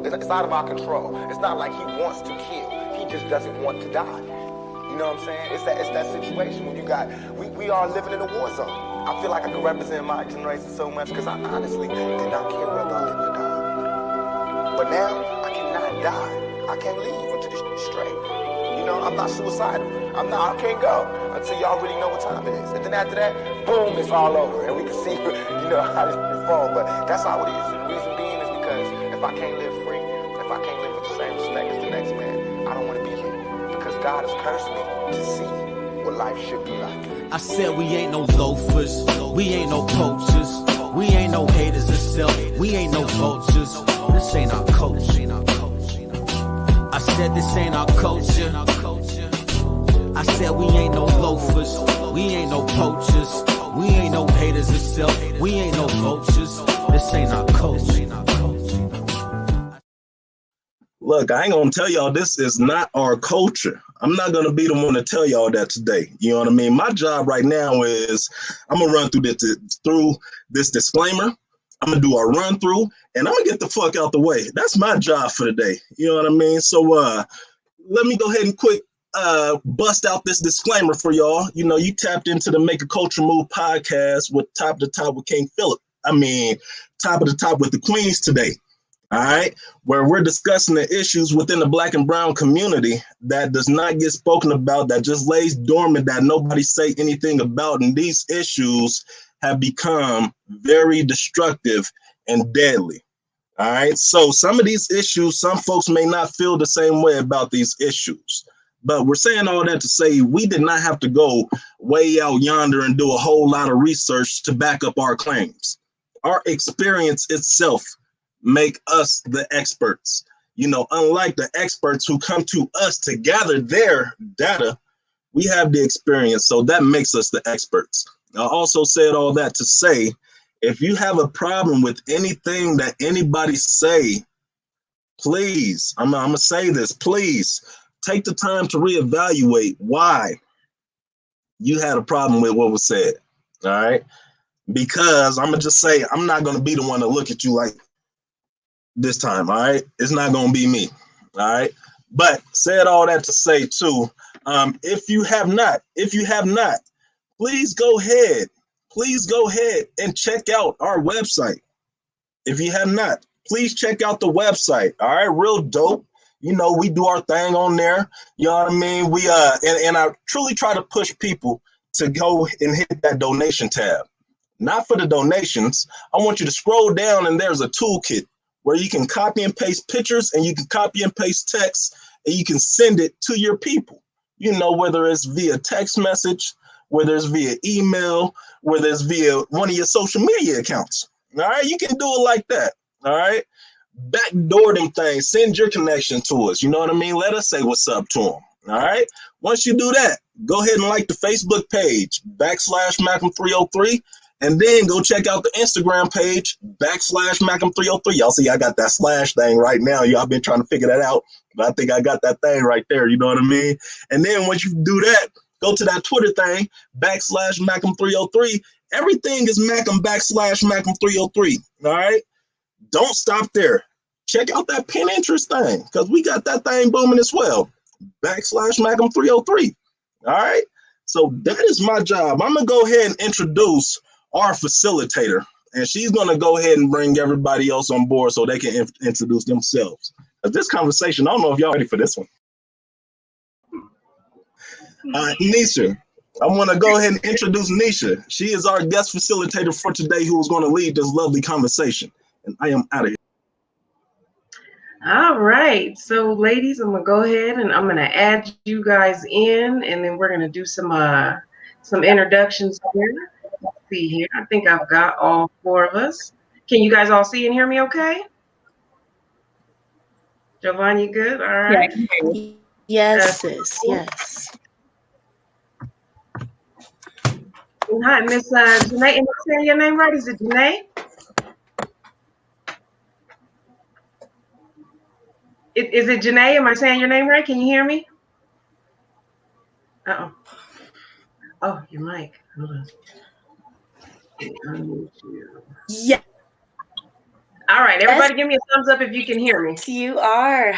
It's out of our control. It's not like he wants to kill. He just doesn't want to die. You know what I'm saying? It's that situation when you got, we are living in a war zone. I feel like I can represent my generation so much because I honestly did not care whether I live or die. But now, I cannot die. I can't leave until this straight. You know, I'm not suicidal. I can't go until y'all really know what time it is. And then after that, boom, it's all over. And we can see, you know, how this fall. But that's how it is. And the reason being is because if I can't live free, if I can't live with the same respect as the next man, I don't want to be here. Because God has cursed me to see what life should be like. I said we ain't no loafers, we ain't no poachers, we ain't no haters of self, we ain't no vultures. This ain't our culture. I said this ain't our culture. I said we ain't no loafers, we ain't no poachers, we ain't no haters of self, we ain't no vultures. This ain't our culture. Look, I ain't gonna tell y'all this is not our culture. I'm not gonna be the one to tell y'all that today. You know what I mean? My job right now is I'm gonna run through this disclaimer. I'm gonna do a run through and I'm gonna get the fuck out the way. That's my job for the day. You know what I mean? So let me go ahead and quick bust out this disclaimer for y'all. You know, you tapped into the Make a Culture Move podcast with Top to Top with King Philip. I mean, Top of the Top with the Queens today. All right, where we're discussing the issues within the Black and brown community that does not get spoken about, that just lays dormant, that nobody say anything about. And these issues have become very destructive and deadly. All right, so some of these issues, some folks may not feel the same way about these issues. But we're saying all that to say we did not have to go way out yonder and do a whole lot of research to back up our claims. Our experience itself make us the experts. You know, unlike the experts who come to us to gather their data, we have the experience, so that makes us the experts. I also said all that to say, if you have a problem with anything that anybody say, please, I'm gonna say this, please take the time to reevaluate why you had a problem with what was said. All right, because I'm gonna just say, I'm not gonna be the one to look at you like this time. All right, it's not gonna be me. All right, but said all that to say too, if you have not, please go ahead and check out our website. If you have not, please check out the website. All right, real dope. You know, we do our thing on there. You know what I mean? We and I truly try to push people to go and hit that donation tab. Not for the donations. I want you to scroll down and there's a toolkit where you can copy and paste pictures and you can copy and paste text and you can send it to your people. You know, whether it's via text message, whether it's via email, whether it's via one of your social media accounts. All right, you can do it like that. All right, backdoor them things. Send your connection to us. You know what I mean? Let us say what's up to them. All right. Once you do that, go ahead and like the Facebook page /Macam303. And then go check out the Instagram page, /Macam303. Y'all see, I got that slash thing right now. Y'all been trying to figure that out, but I think I got that thing right there. You know what I mean? And then once you do that, go to that Twitter thing, /Macam303. Everything is Macam /Macam303. All right? Don't stop there. Check out that Pinterest thing, because we got that thing booming as well, /Macam303. All right? So that is my job. I'm going to go ahead and introduce our facilitator, and she's going to go ahead and bring everybody else on board so they can introduce themselves. This conversation, I don't know if y'all ready for this one. Nisha, I want to go ahead and introduce Nisha. She is our guest facilitator for today who is going to lead this lovely conversation. And I am out of here. All right. So, ladies, I'm going to go ahead and I'm going to add you guys in, and then we're going to do some introductions here. Let's see here. I think I've got all four of us. Can you guys all see and hear me okay? Jovan, you good? All right. Yes, sis. Yes. Hi, Miss Janae. Am I saying your name right? Is it Janae? Is it Janae? Am I saying your name right? Can you hear me? Uh-oh. Oh, your mic. Hold on. Yeah. All All right, everybody give me a thumbs up if you can hear me. Yes, you are.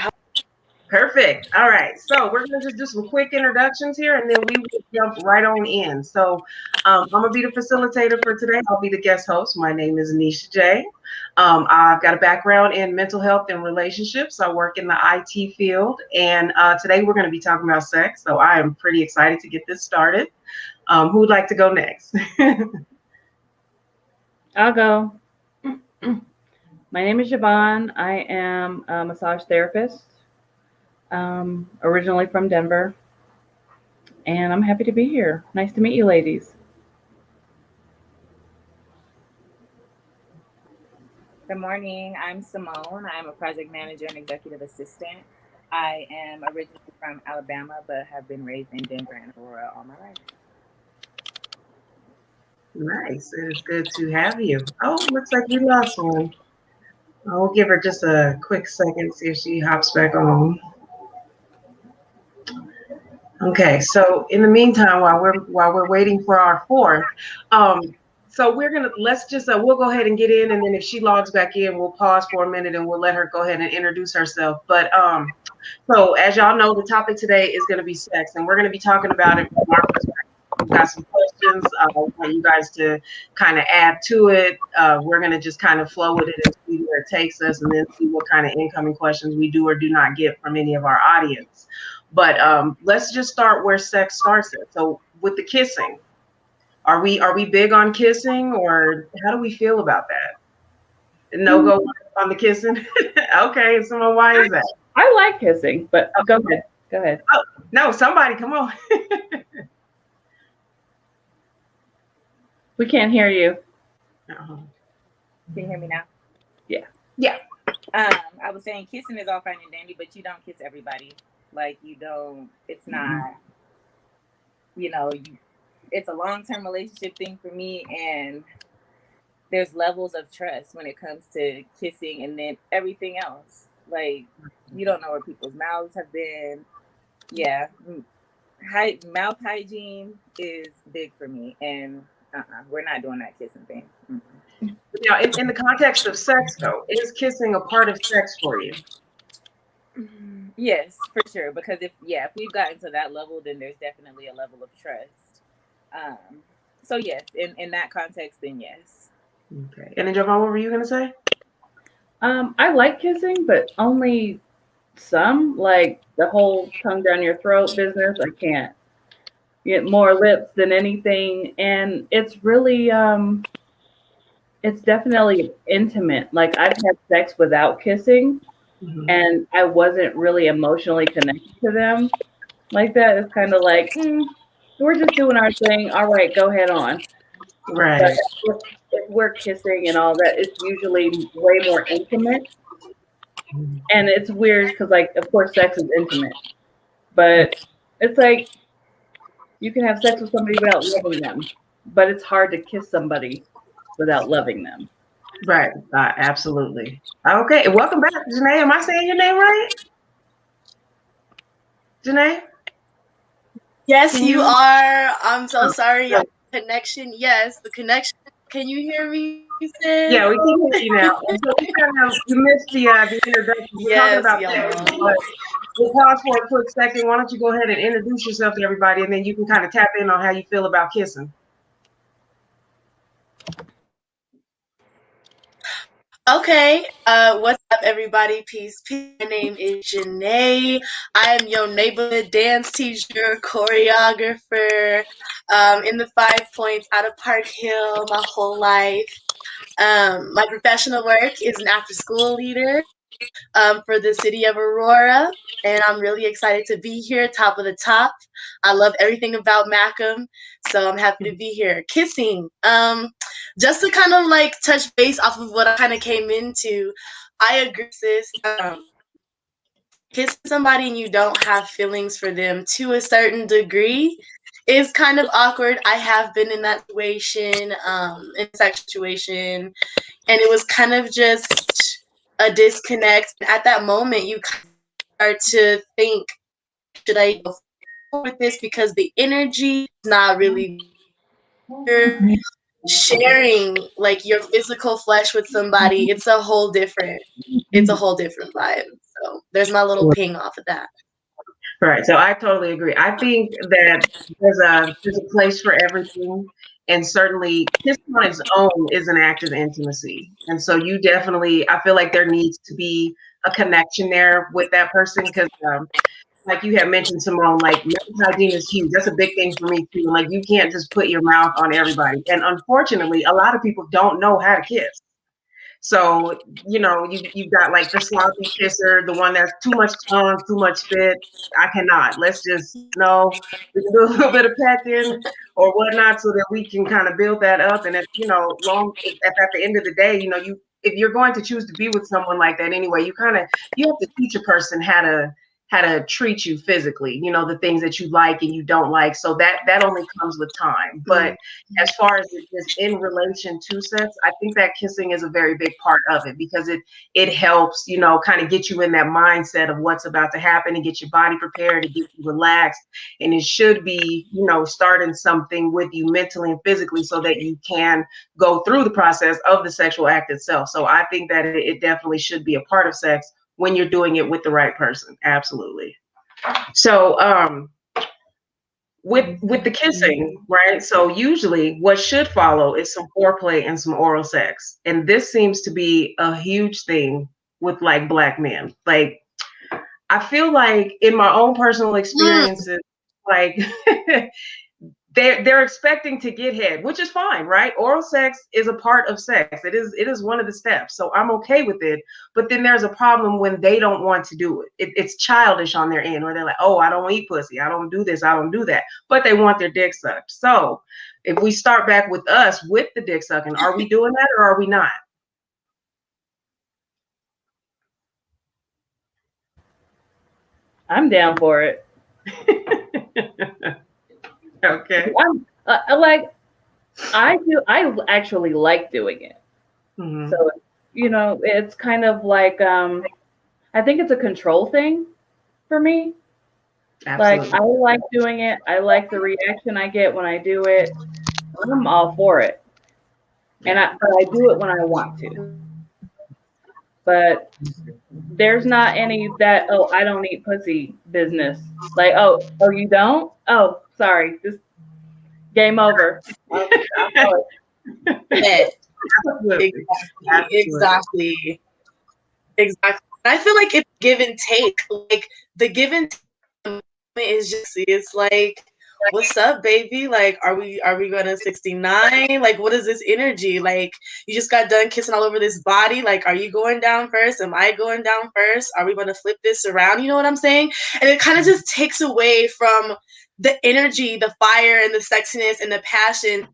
Perfect. All right. So we're going to just do some quick introductions here, and then we will jump right on in. So I'm going to be the facilitator for today. I'll be the guest host. My name is Anisha J. I've got a background in mental health and relationships. I work in the IT field, and today we're going to be talking about sex. So I am pretty excited to get this started. Who would like to go next? I'll go. My name is Siobhan. I am a massage therapist, originally from Denver, and I'm happy to be here. Nice to meet you, ladies. Good morning. I'm Simone. I'm a project manager and executive assistant. I am originally from Alabama, but have been raised in Denver and Aurora all my life. Nice. It is good to have you. Oh, looks like we lost one. I'll give her just a quick second, see if she hops back on. Okay, so in the meantime, while we're waiting for our fourth, so we'll go ahead and get in, and then if she logs back in, we'll pause for a minute and we'll let her go ahead and introduce herself. But so as y'all know, the topic today is going to be sex, and we're going to be talking about it from our perspective. We've got some questions. I want you guys to kind of add to it. We're going to just kind of flow with it and see where it takes us, and then see what kind of incoming questions we do or do not get from any of our audience. But let's just start where sex starts at. So with the kissing, are we big on kissing, or how do we feel about that? No go on the kissing. Okay, and Simone, why is that? I like kissing, but go ahead. Go ahead. Oh, no, somebody, come on. We can't hear you. Uh-huh. Can you hear me now? Yeah. Yeah. I was saying kissing is all fine and dandy, but you don't kiss everybody. Like you don't. It's not. It's a long-term relationship thing for me, and there's levels of trust when it comes to kissing, and then everything else. Like you don't know where people's mouths have been. Yeah, mouth hygiene is big for me, and we're not doing that kissing thing. Now, in the context of sex, though, is kissing a part of sex for you? Yes, for sure. Because if we've gotten to that level, then there's definitely a level of trust. So yes, in that context, then yes. Okay. And then Jovan, what were you gonna say? I like kissing, but only some. Like the whole tongue down your throat business, I can't. Get more lips than anything, and it's really it's definitely intimate. Like I've had sex without kissing, and I wasn't really emotionally connected to them like that. It's kind of like we're just doing our thing. All right, go ahead on. Right. But if we're kissing and all that, it's usually way more intimate. And it's weird because, like, of course, sex is intimate, but it's like you can have sex with somebody without loving them, but it's hard to kiss somebody without loving them. Right. Absolutely. Okay. Welcome back, Janae. Am I saying your name right? Janae? Yes, you are. I'm so sorry. Connection. Yes, the connection. Can you hear me? Yeah, we can hear you now. And so you missed the introduction. Yes, We'll pause for a quick second. Why don't you go ahead and introduce yourself to everybody, and then you can kind of tap in on how you feel about kissing. Okay. What's up, everybody? Peace. My name is Janae. I am your neighborhood dance teacher, choreographer, in the 5 Points out of Park Hill my whole life. My professional work is an after-school leader for the city of Aurora, and I'm really excited to be here, top of the top. I love everything about Macam, so I'm happy to be here. Kissing, just to kind of like touch base off of what I kind of came into, I agree, sis. Kissing somebody and you don't have feelings for them to a certain degree is kind of awkward. I have been in that situation, and it was kind of just a disconnect. At that moment, you start to think, should I go forward with this? Because the energy is not really there. sharing like your physical flesh with somebody, it's a whole different vibe. So there's my little ping off of that. Right. So I totally agree. I think that there's a place for everything, and certainly kissing on its own is an act of intimacy. And so you definitely, I feel like there needs to be a connection there with that person because, like you had mentioned, Simone, like mouth hygiene is huge. That's a big thing for me too. Like you can't just put your mouth on everybody, and unfortunately, a lot of people don't know how to kiss. So, you know, you've got like the sloppy kisser, the one that's too much tongue, too much spit. I cannot. Let's just we can do a little bit of petting or whatnot so that we can kind of build that up. And if, you know, at the end of the day, you know, if you're going to choose to be with someone like that anyway, you have to teach a person how to treat you physically, you know, the things that you like and you don't like. So that only comes with time. But as far as just in relation to sex, I think that kissing is a very big part of it because it helps, you know, kind of get you in that mindset of what's about to happen and get your body prepared to get you relaxed. And it should be, you know, starting something with you mentally and physically so that you can go through the process of the sexual act itself. So I think that it definitely should be a part of sex when you're doing it with the right person. Absolutely. So with the kissing, right? So usually what should follow is some foreplay and some oral sex. And this seems to be a huge thing with like Black men. Like I feel like in my own personal experiences, like they're expecting to get head, which is fine, right? Oral sex is a part of sex. It is one of the steps. So I'm okay with it. But then there's a problem when they don't want to do it. It's childish on their end, where they're like, oh, I don't eat pussy. I don't do this. I don't do that. But they want their dick sucked. So if we start back with us with the dick sucking, are we doing that or are we not? I'm down for it. Okay. I actually like doing it. Mm-hmm. So, you know, it's kind of like, I think it's a control thing for me. Absolutely. Like, I like doing it. I like the reaction I get when I do it. I'm all for it. But I do it when I want to. But there's not any that, oh, I don't eat pussy business. Like, oh, you don't? Oh, sorry. Just game over. Exactly. I feel like it's give and take. Like the give and take is just, it's like, what's up, baby? Like, are we going to 69? Like, what is this energy? Like, you just got done kissing all over this body. Like, are you going down first? Am I going down first? Are we going to flip this around? You know what I'm saying? And it kind of just takes away from the energy, the fire, and the sexiness and the passion.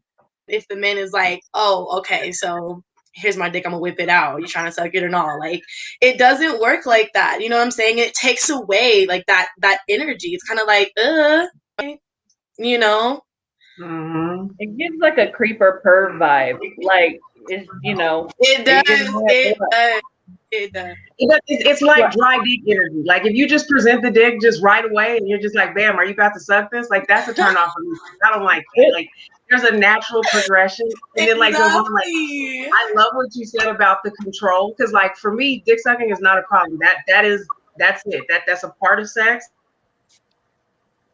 If the man is like, oh, okay, so here's my dick, I'm gonna whip it out. You trying to suck it or not? Like, it doesn't work like that. You know what I'm saying? It takes away like that energy. It's kind of like, you know, it gives like a creeper perv vibe. Like, it's, you know, it does. It's like dry dick energy. Like if you just present the dick just right away and you're just like, bam, are you about to suck this? Like that's a turn off for me. I don't like it. Like there's a natural progression. And then like goes on, like, I love what you said about the control. Cause like for me, dick sucking is not a problem. That's it. That's a part of sex.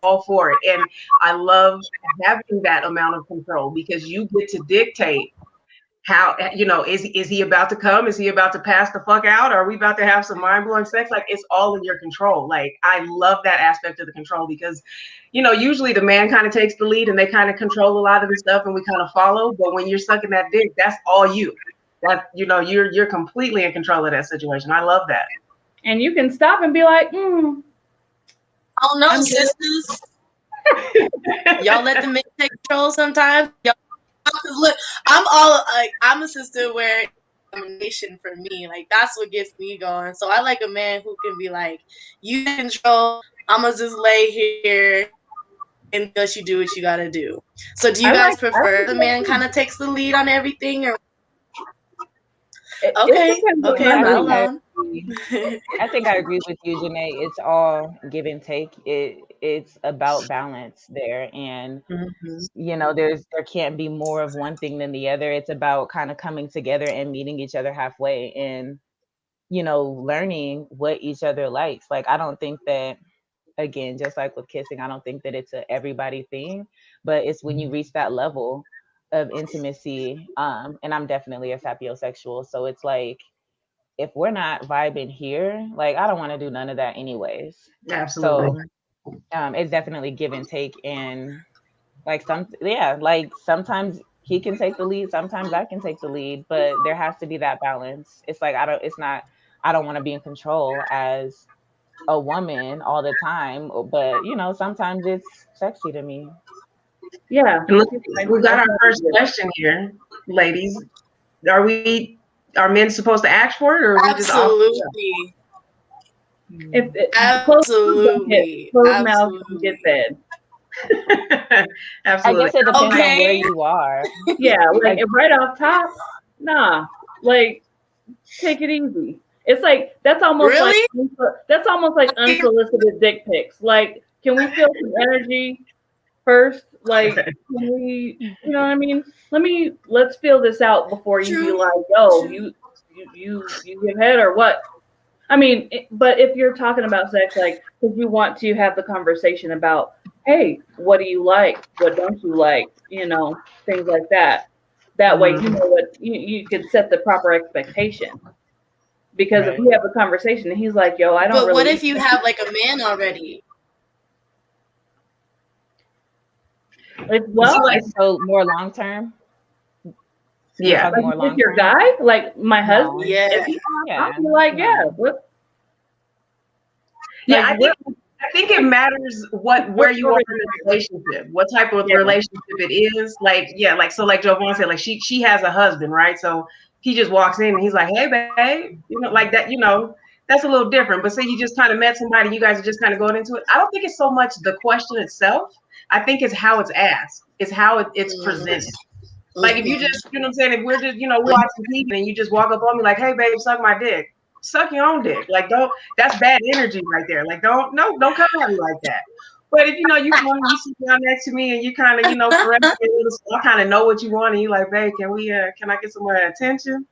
All for it. And I love having that amount of control because you get to dictate how, you know, is he about to come? Is he about to pass the fuck out? Are we about to have some mind-blowing sex? Like it's all in your control. Like I love that aspect of the control because, you know, usually the man kind of takes the lead and they kind of control a lot of the stuff and we kind of follow. But when you're sucking that dick, that's all you. That, you know, you're completely in control of that situation. I love that. And you can stop and be like, Oh no, sisters. Y'all let the men take control sometimes. Look, I'm a sister where domination for me. Like that's what gets me going. So I like a man who can be like, you control, I'ma just lay here and let you do what you gotta do. So do you guys prefer the man kind of takes the lead on everything or okay, I'm not alone. I think I agree with you, Janae. It's all give and take. It's about balance there, and Mhm. there can't be more of one thing than the other. It's about kind of coming together and meeting each other halfway, and learning what each other likes. Like I don't think that, again, just like with kissing, I don't think that it's a everybody thing, but it's when you reach that level of intimacy. And I'm definitely a sapiosexual, so it's like if we're not vibing here, like I don't want to do none of that anyways. Absolutely. So it's definitely give and take, and like sometimes he can take the lead, sometimes I can take the lead, but there has to be that balance. It's like I don't want to be in control as a woman all the time, but sometimes it's sexy to me. Yeah. And look, we got our first question here, ladies. Are men supposed to ask for it, or are we just off? Absolutely. Absolutely. Closed mouth don't get fed. I Absolutely. guess it depends on where Okay. you are. Yeah, like right off top, nah. Like take it easy. It's like that's almost Really? like unsolicited dick pics. Like, can we feel some energy first? Like, can we? You know what I mean? Let's feel this out before you be True. like, yo, you give head or what? I mean, but if you're talking about sex, like, because you want to have the conversation about, hey, what do you like? What don't you like? Things like that. That way, you know what you can set the proper expectation. Because if you have a conversation and he's like, yo, I don't But really. what if you have like a man already? So more long term. Yeah. More Like, long with your term. guy, like my husband. Yeah. If he, Yeah. I'll be like, yeah. What? Yeah, Like, I think it matters where you are in the relationship, what type of relationship it is. Like, yeah, like so like Jovan said, like she has a husband, right? So he just walks in and he's like, hey babe, like that, that's a little different. But say you just kind of met somebody, you guys are just kind of going into it. I don't think it's so much the question itself. I think it's how it's asked. It's how it's presented. Like if you just, you know what I'm saying, if we're just, we're watching TV and you just walk up on me like, hey babe, suck my dick. Suck your own dick. Like that's bad energy right there. Like don't come at me like that. But if you come, you sit down next to me and you kind of, correct me a little, so I kind of know what you want, and you like, babe, can I get some more attention?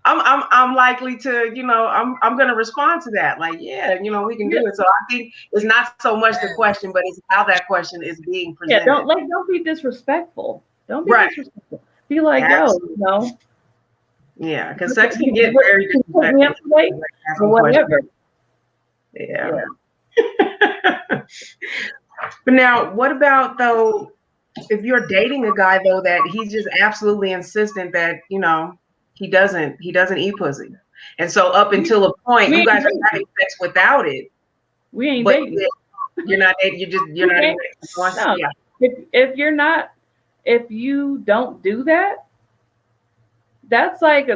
I'm likely to, I'm gonna respond to that. Like, yeah, we can do it. So I think it's not so much the question, but it's how that question is being presented. Yeah, don't be disrespectful. Don't be disrespectful. Be like, yo, Yeah, because sex can get very disrespectful or whatever. Yeah. But now, what about though? If you're dating a guy though that he's just absolutely insistent that he doesn't eat pussy, and so up until a point you guys are having sex without it. We ain't dating. You're not dating. You're not dating. No. Yeah. If you don't do that, that's like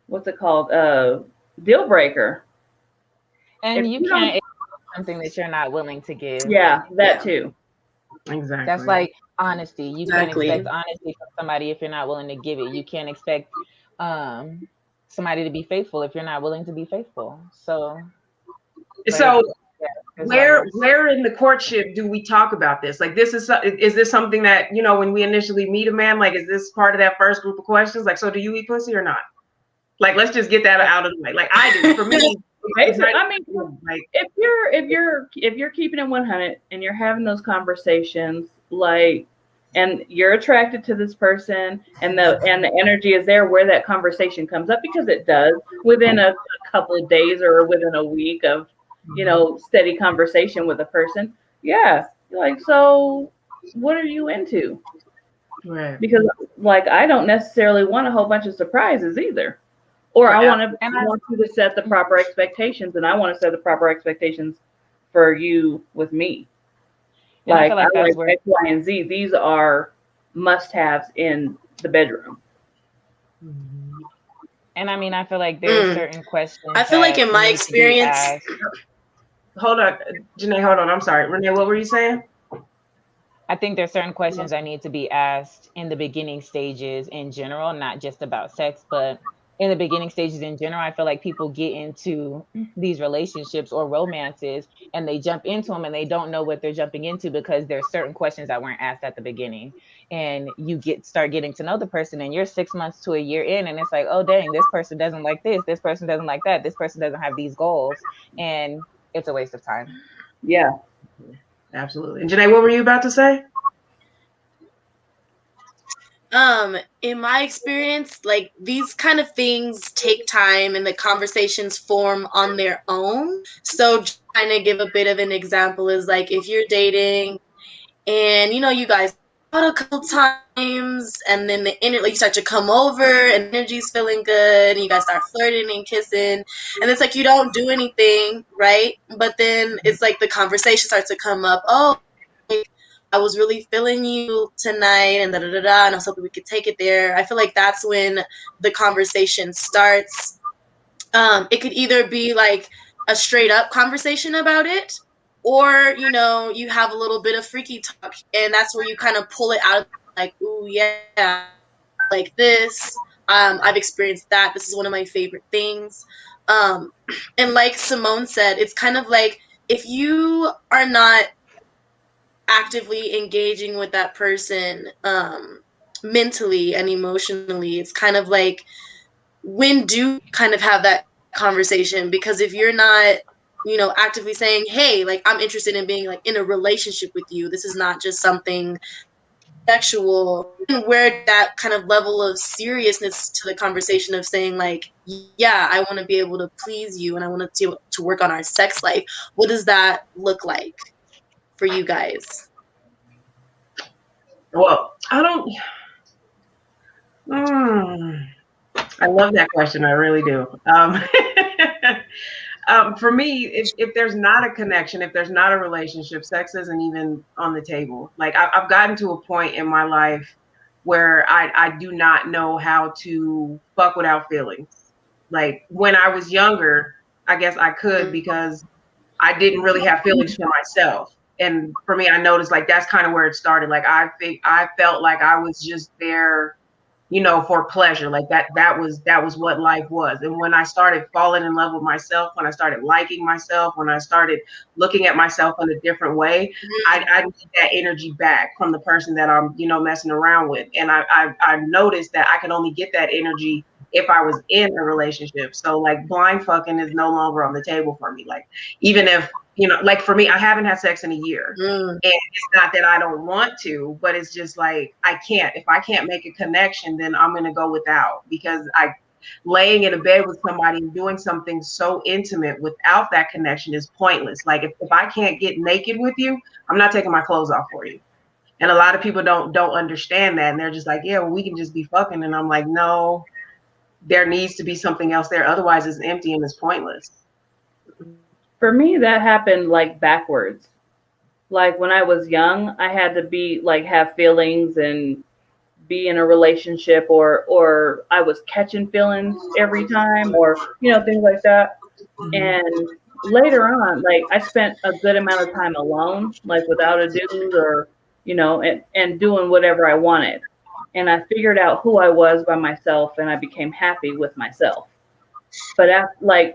what's it called? Deal breaker. And you can't something that you're not willing to give. Yeah, that too. Exactly. That's like honesty. You can't expect honesty from somebody if you're not willing to give it. You can't expect somebody to be faithful if you're not willing to be faithful. So where in the courtship do we talk about this? Like, is this something that, when we initially meet a man, like, is this part of that first group of questions? Like, so do you eat pussy or not? Like, let's just get that out of the way. Like I do. For me, I mean, like, if you're keeping it 100 and you're having those conversations, like, and you're attracted to this person, and the energy is there where that conversation comes up, because it does within a couple of days or within a week of steady conversation with a person. Yeah, like, so what are you into? Right. Because like I don't necessarily want a whole bunch of surprises either. Or I want you to set the proper expectations, and I want to set the proper expectations for you with me. Like, I like X, Y, and Z. These are must-haves in the bedroom. And I mean, I feel like there's certain questions. I feel like in my experience. Hold on, Janae, hold on. I'm sorry. Renee, what were you saying? I think there's certain questions that need to be asked in the beginning stages in general, not just about sex, but in the beginning stages in general, I feel like people get into these relationships or romances and they jump into them and they don't know what they're jumping into because there's certain questions that weren't asked at the beginning. And you start getting to know the person and you're 6 months to a year in and it's like, oh dang, this person doesn't like this person doesn't like that, this person doesn't have these goals, and it's a waste of time. Yeah, absolutely. And Janae, what were you about to say? In my experience, like these kind of things take time and the conversations form on their own. So just kind of give a bit of an example is like if you're dating and you guys out a couple times and then you start to come over and energy's feeling good and you guys start flirting and kissing and it's like you don't do anything, right? But then it's like the conversation starts to come up. Oh, I was really feeling you tonight and and I was hoping we could take it there. I feel like that's when the conversation starts. It could either be like a straight up conversation about it, or you have a little bit of freaky talk, and that's where you kind of pull it out of like, ooh yeah, like this. I've experienced that. This is one of my favorite things. And like Simone said, it's kind of like if you are not actively engaging with that person mentally and emotionally, it's kind of like, when do you kind of have that conversation? Because if you're not actively saying, hey, like I'm interested in being like in a relationship with you, this is not just something sexual, where that kind of level of seriousness to the conversation of saying like, yeah, I want to be able to please you and I want to work on our sex life, what does that look like for you guys? Well, I don't. I love that question. I really do. For me, if there's not a connection, if there's not a relationship, sex isn't even on the table. Like I've gotten to a point in my life where I do not know how to fuck without feelings. Like when I was younger, I guess I could because I didn't really have feelings for myself. And for me, I noticed like that's kind of where it started. Like I felt like I was just there, for pleasure. Like that was what life was. And when I started falling in love with myself, when I started liking myself, when I started looking at myself in a different way, I need that energy back from the person that I'm, messing around with. And I noticed that I could only get that energy if I was in a relationship. So like blind fucking is no longer on the table for me. Like even if, like for me, I haven't had sex in a year. And it's not that I don't want to, but it's just like, I can't. If I can't make a connection, then I'm going to go without, because laying in a bed with somebody and doing something so intimate without that connection is pointless. Like if I can't get naked with you, I'm not taking my clothes off for you. And a lot of people don't understand that. And they're just like, yeah, well, we can just be fucking. And I'm like, no, there needs to be something else there. Otherwise it's empty and it's pointless. For me, that happened like backwards. Like when I was young, I had to be like have feelings and be in a relationship, or I was catching feelings every time, or things like that. And later on, like I spent a good amount of time alone, like without a dude, or and doing whatever I wanted. And I figured out who I was by myself, and I became happy with myself. But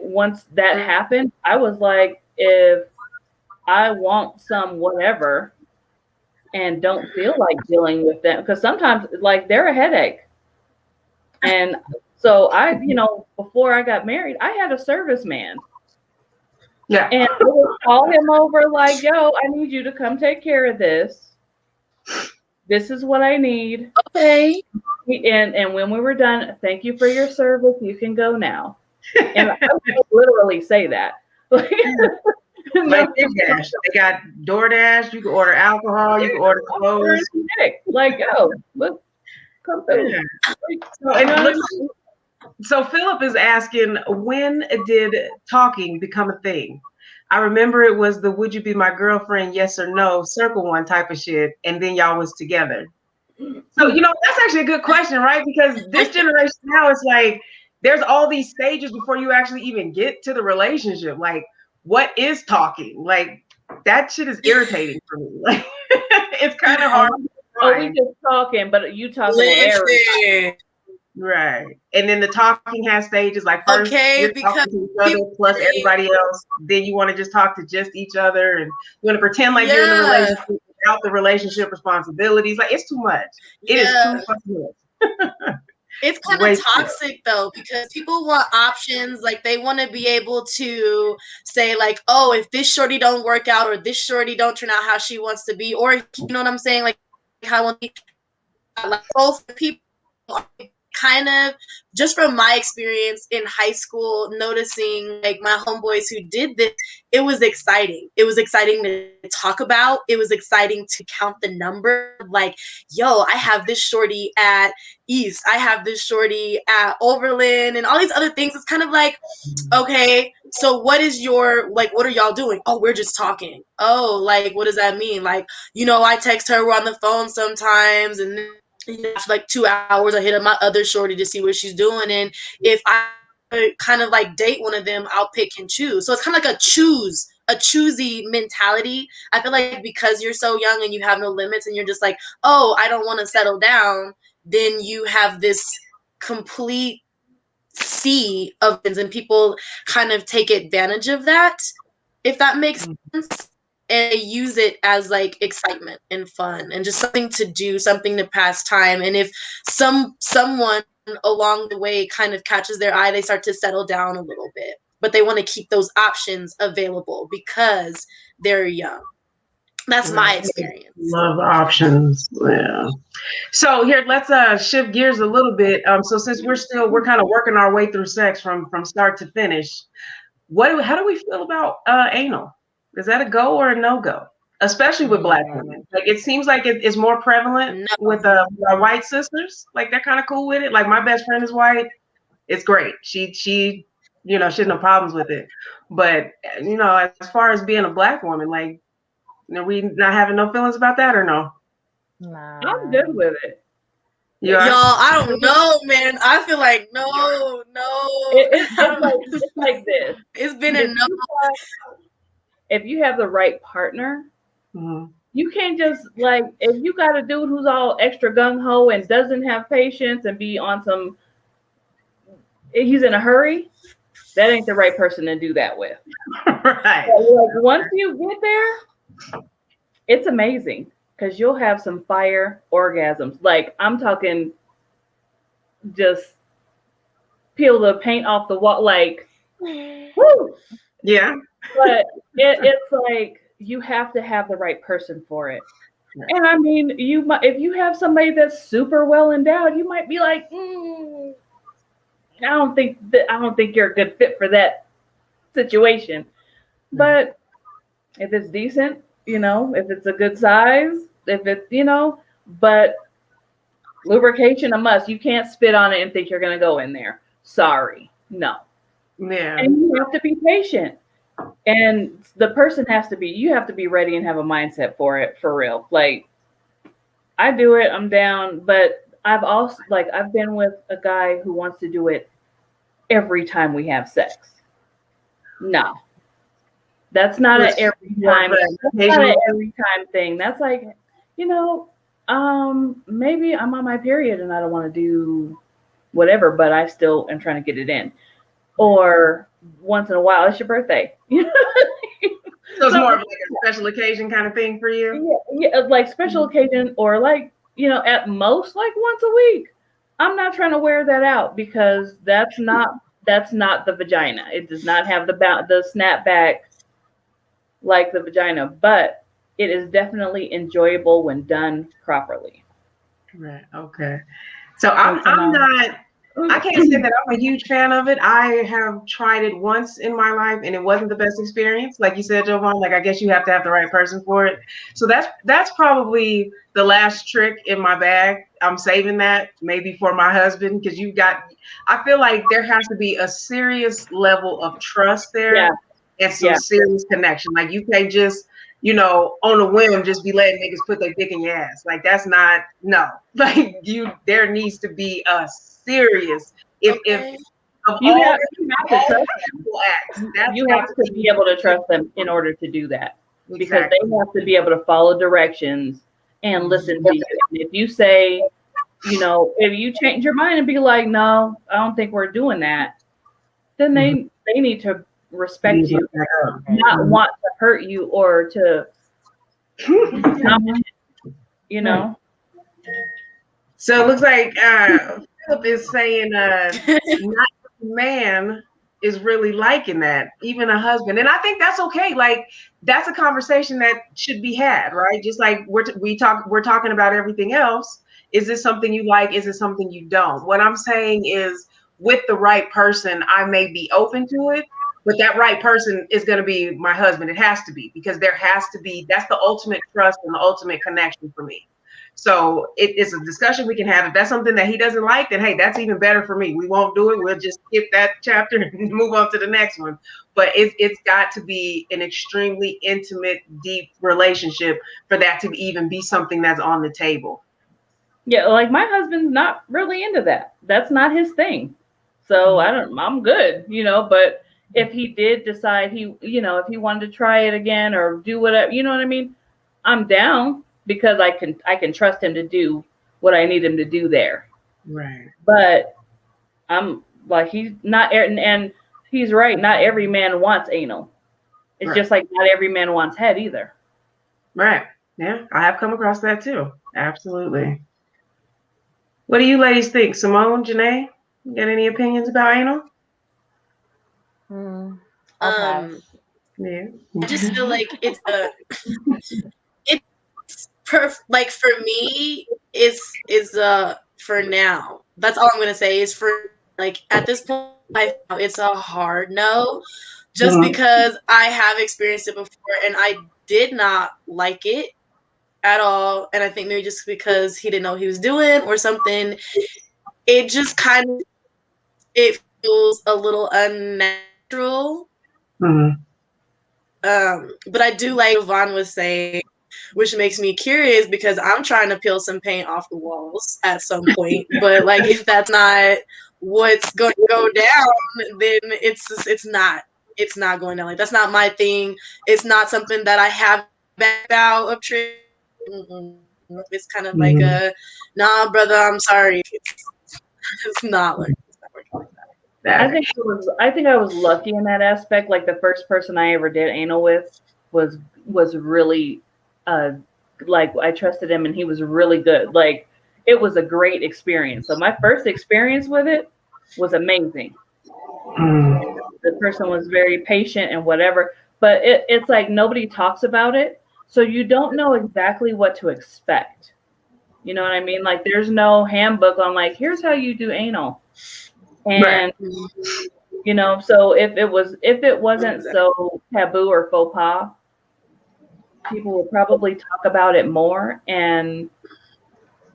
once that happened, I was like, if I want some whatever and don't feel like dealing with them, because sometimes like they're a headache. And so before I got married, I had a serviceman. Yeah. And I would call him over like, yo, I need you to come take care of this. This is what I need. Okay. And when we were done, thank you for your service. You can go now. And I would literally say that. Like DoorDash. They got DoorDash. You can order alcohol. You can order clothes. Like, oh, look, come through. Yeah. So Philip is asking, when did talking become a thing? I remember it was the "would you be my girlfriend, yes or no" circle one type of shit, and then y'all was together. So that's actually a good question, right? Because this generation now, it's like there's all these stages before you actually even get to the relationship. Like, what is talking? Like, that shit is irritating for me. Like, it's kind of hard. Oh, we just talking, but you talking to Eric. Right. And then the talking has stages, like first you're talking to each other plus everybody else. Then you want to just talk to just each other, and you want to pretend like you're in the relationship without the relationship responsibilities. Like, it's too much. It is too much. It's kind of toxic though, because people want options. Like, they want to be able to say like, oh, if this shorty don't work out, or this shorty don't turn out how she wants to be, or, you know what I'm saying? Like, how like both people kind of, just from my experience in high school, noticing like my homeboys who did this, it was exciting. It was exciting to talk about. It was exciting to count the number. Like, yo, I have this shorty at East. I have this shorty at Overland, and all these other things. It's kind of like, okay, so what is your, like, what are y'all doing? Oh, we're just talking. Oh, like, what does that mean? Like, you know, I text her, we're on the phone sometimes, and then after like 2 hours, I hit up my other shorty to see what she's doing. And if I kind of like date one of them, I'll pick and choose. So it's kind of like a choosy mentality. I feel like because you're so young and you have no limits, and you're just like, oh, I don't want to settle down, then you have this complete sea of things, and people kind of take advantage of that, if that makes sense. And they use it as like excitement and fun and just something to do, something to pass time. And if someone along the way kind of catches their eye, they start to settle down a little bit. But they want to keep those options available because they're young. That's my experience. Love options. Yeah. So here, let's shift gears a little bit. So since we're kind of working our way through sex from start to finish, how do we feel about anal? Is that a go or a no-go? Especially with Black women. Like, it seems like it's more prevalent with our white sisters. Like, they're kind of cool with it. Like, my best friend is white. It's great. She you know, she has no problems with it. But, you know, as far as being a Black woman, like, are we not having no feelings about that, or no? Nah. I'm good with it. Y'all, I don't know, man. I feel like no. It's like this. It's been enough. If you have the right partner, you can't just, like, if you got a dude who's all extra gung-ho and doesn't have patience and be on some, he's in a hurry, that ain't the right person to do that with. Right. So, like, once you get there, it's amazing because you'll have some fire orgasms. Like, I'm talking just peel the paint off the wall, like, woo! Yeah. But it's like you have to have the right person for it. Right. And I mean, if you have somebody that's super well endowed, you might be like, I don't think you're a good fit for that situation. But if it's decent, you know, if it's a good size, if it's, you know, but lubrication a must. You can't spit on it and think you're going to go in there. Sorry. No. Yeah. And you have to be patient. And the person you have to be ready and have a mindset for it, for real. Like, I do it, I'm down, but I've been with a guy who wants to do it every time we have sex. No. That's not an every time. That's not an every time thing. That's like, you know, maybe I'm on my period and I don't want to do whatever, but I still am trying to get it in. Or once in a while, it's your birthday. So it's more of like a special occasion kind of thing for you? Yeah, like special occasion, or like, you know, at most like once a week. I'm not trying to wear that out because that's not the vagina. It does not have the snapback like the vagina, but it is definitely enjoyable when done properly. Right. Okay. So I'm not. I can't say that I'm a huge fan of it. I have tried it once in my life and it wasn't the best experience. Like you said, Jovan, like, I guess you have to have the right person for it. So that's probably the last trick in my bag. I'm saving that maybe for my husband, because I feel like there has to be a serious level of trust there and some serious connection. Like, you can't just, you know, on a whim, just be letting niggas put their dick in your ass. Like, that's not, no. Like, there needs to be a serious, you have to be able to trust them in order to do that. Because they have to be able to follow directions and listen to you. And if you say, you know, if you change your mind and be like, no, I don't think we're doing that, then they need to respect you, not want to hurt you or to, you know. So it looks like Philip is saying not every man is really liking that, even a husband. And I think that's okay. Like, that's a conversation that should be had, right? Just like we're talking about everything else. Is this something you like? Is it something you don't? What I'm saying is, with the right person, I may be open to it, but that right person is going to be my husband. It has to be, because there has to be, that's the ultimate trust and the ultimate connection for me. So it's a discussion we can have. If that's something that he doesn't like, then hey, that's even better for me. We won't do it. We'll just skip that chapter and move on to the next one. But it's got to be an extremely intimate, deep relationship for that to even be something that's on the table. Yeah, like my husband's not really into that. That's not his thing. So I'm good, you know, but if he did decide if he wanted to try it again or do whatever, you know what I mean? I'm down, because I can trust him to do what I need him to do there. Right. But I'm like, he's not, and he's right. Not every man wants anal. It's just like not every man wants head either. Right. Yeah, I have come across that too. Absolutely. What do you ladies think? Simone, Janae, you got any opinions about anal? Yeah. I just feel like it's like for me, is for now. That's all I'm gonna say is for, like, at this point, it's a hard no, just because I have experienced it before and I did not like it at all. And I think maybe just because he didn't know what he was doing or something, it just it feels a little unnatural. But I do like what Vaughn was saying, which makes me curious, because I'm trying to peel some paint off the walls at some point. But like, if that's not what's going to go down, then it's not going down. Like, that's not my thing. It's not something that I have backed out of trade. It's kind of like a, nah, brother, I'm sorry. It's not like that. I think I was lucky in that aspect. Like, the first person I ever did anal with was really like, I trusted him and he was really good. Like, it was a great experience. So my first experience with it was amazing. The person was very patient and whatever, but it's like nobody talks about it. So you don't know exactly what to expect. You know what I mean? Like, there's no handbook on, like, here's how you do anal. And you know, so if it wasn't so taboo or faux pas, people would probably talk about it more, and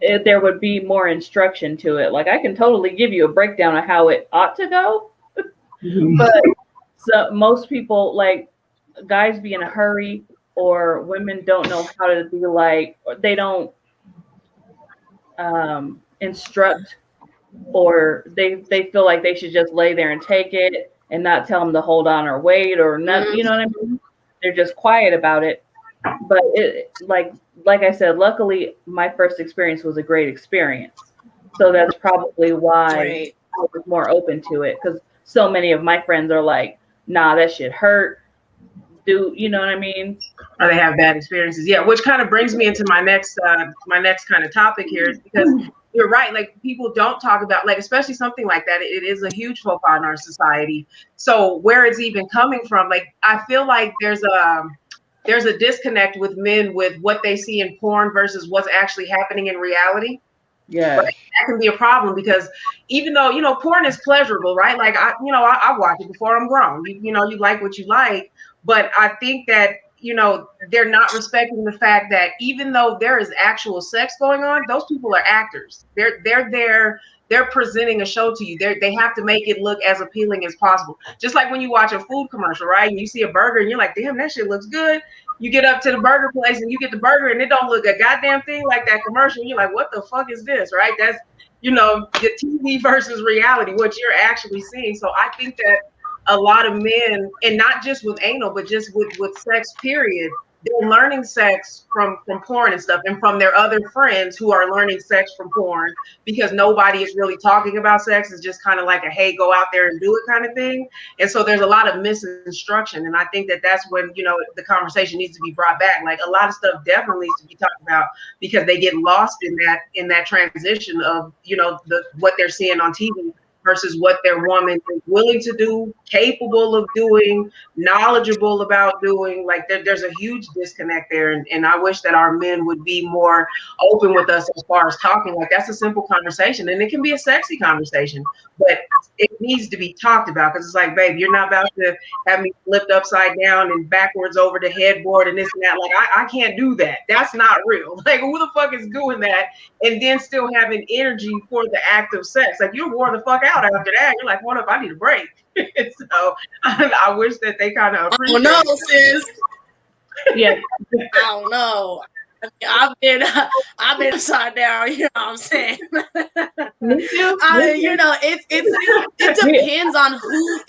there would be more instruction to it. Like, I can totally give you a breakdown of how it ought to go, but so most people, like, guys be in a hurry, or women don't know how to be like, or they don't instruct, or they feel like they should just lay there and take it and not tell them to hold on or wait or not. You know what I mean? They're just quiet about it. But it, like I said, luckily my first experience was a great experience. So that's probably why I was more open to it, because so many of my friends are like, nah, that shit hurt. You know what I mean? Or they have bad experiences. Yeah, which kind of brings me into my next kind of topic here, is because you're right. Like, people don't talk about, like, especially something like that. It is a huge faux pas in our society. So where it's even coming from, like, I feel like there's a disconnect with men with what they see in porn versus what's actually happening in reality. Yeah, right? That can be a problem, because even though, you know, porn is pleasurable, right? Like, I watch it before I'm grown. You know, you like what you like, but I think that, you know, they're not respecting the fact that even though there is actual sex going on, those people are actors. They're there. They're presenting a show to you. They have to make it look as appealing as possible. Just like when you watch a food commercial, right? And you see a burger and you're like, damn, that shit looks good. You get up to the burger place and you get the burger and it don't look a goddamn thing like that commercial. You're like, what the fuck is this, right? That's, you know, the TV versus reality, what you're actually seeing. So I think that a lot of men, and not just with anal, but just with sex period, they're learning sex from porn and stuff, and from their other friends who are learning sex from porn, because nobody is really talking about sex. It's just kind of like a, hey, go out there and do it kind of thing. And so there's a lot of misinstruction, and I think that that's when, you know, the conversation needs to be brought back. Like, a lot of stuff definitely needs to be talked about, because they get lost in that transition of, you know, what they're seeing on TV versus what their woman is willing to do, capable of doing, knowledgeable about doing. Like, there's a huge disconnect there. And I wish that our men would be more open with us as far as talking. Like, that's a simple conversation, and it can be a sexy conversation, but it needs to be talked about, because it's like, babe, you're not about to have me flipped upside down and backwards over the headboard and this and that. Like, I can't do that. That's not real. Like, who the fuck is doing that and then still having energy for the act of sex? Like, you wore the fuck out after that. You're like, what if I need a break? So I wish that they kind of appreciate. Oh no, sis. Yeah. I don't know. I've been upside down. You know what I'm saying? Me too. You know, it depends on who.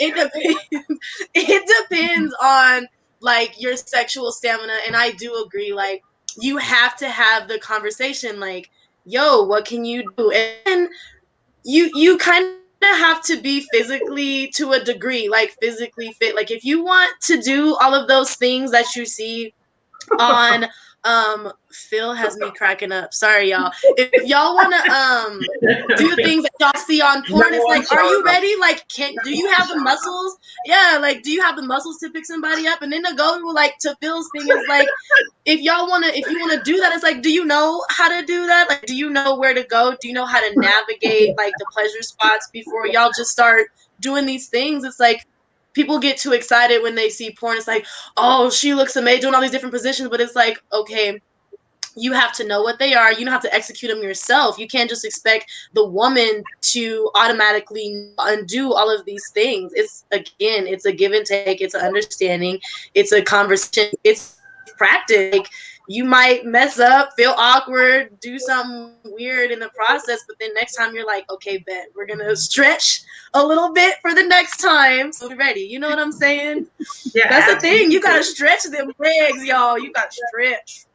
It depends on, like, your sexual stamina. And I do agree. Like, you have to have the conversation. Like, yo, what can you do? And you kind of have to be physically, to a degree, like physically fit. Like, if you want to do all of those things that you see on Phil has me cracking up. Sorry, y'all. If y'all want to do things that y'all see on porn, it's like, are you ready? Like, do you have the muscles? Yeah, like, do you have the muscles to pick somebody up? And then to go, like, to Phil's thing is like, if you want to do that, it's like, do you know how to do that? Like, do you know where to go? Do you know how to navigate, like, the pleasure spots before y'all just start doing these things? It's like, people get too excited when they see porn. It's like, oh, she looks amazing doing all these different positions. But it's like, okay, you have to know what they are. You don't have to execute them yourself. You can't just expect the woman to automatically undo all of these things. It's a give and take. It's an understanding. It's a conversation. It's practice. Like, you might mess up, feel awkward, do something weird in the process, but then next time you're like, okay, bet, we're going to stretch a little bit for the next time, so we're ready. You know what I'm saying? Yeah, that's absolutely. The thing. You got to stretch them legs, y'all. You got to stretch.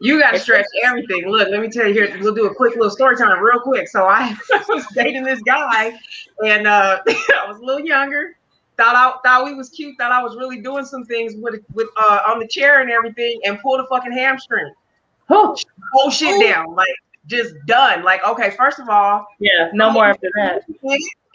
You got to stretch everything. Look, let me tell you here. We'll do a quick little story time real quick. So I was dating this guy, and I was a little younger. Thought we was cute. Thought I was really doing some things with on the chair and everything, and pulled a fucking hamstring. Whole shit down, like, just done. Like, okay, first of all, yeah, no more after that.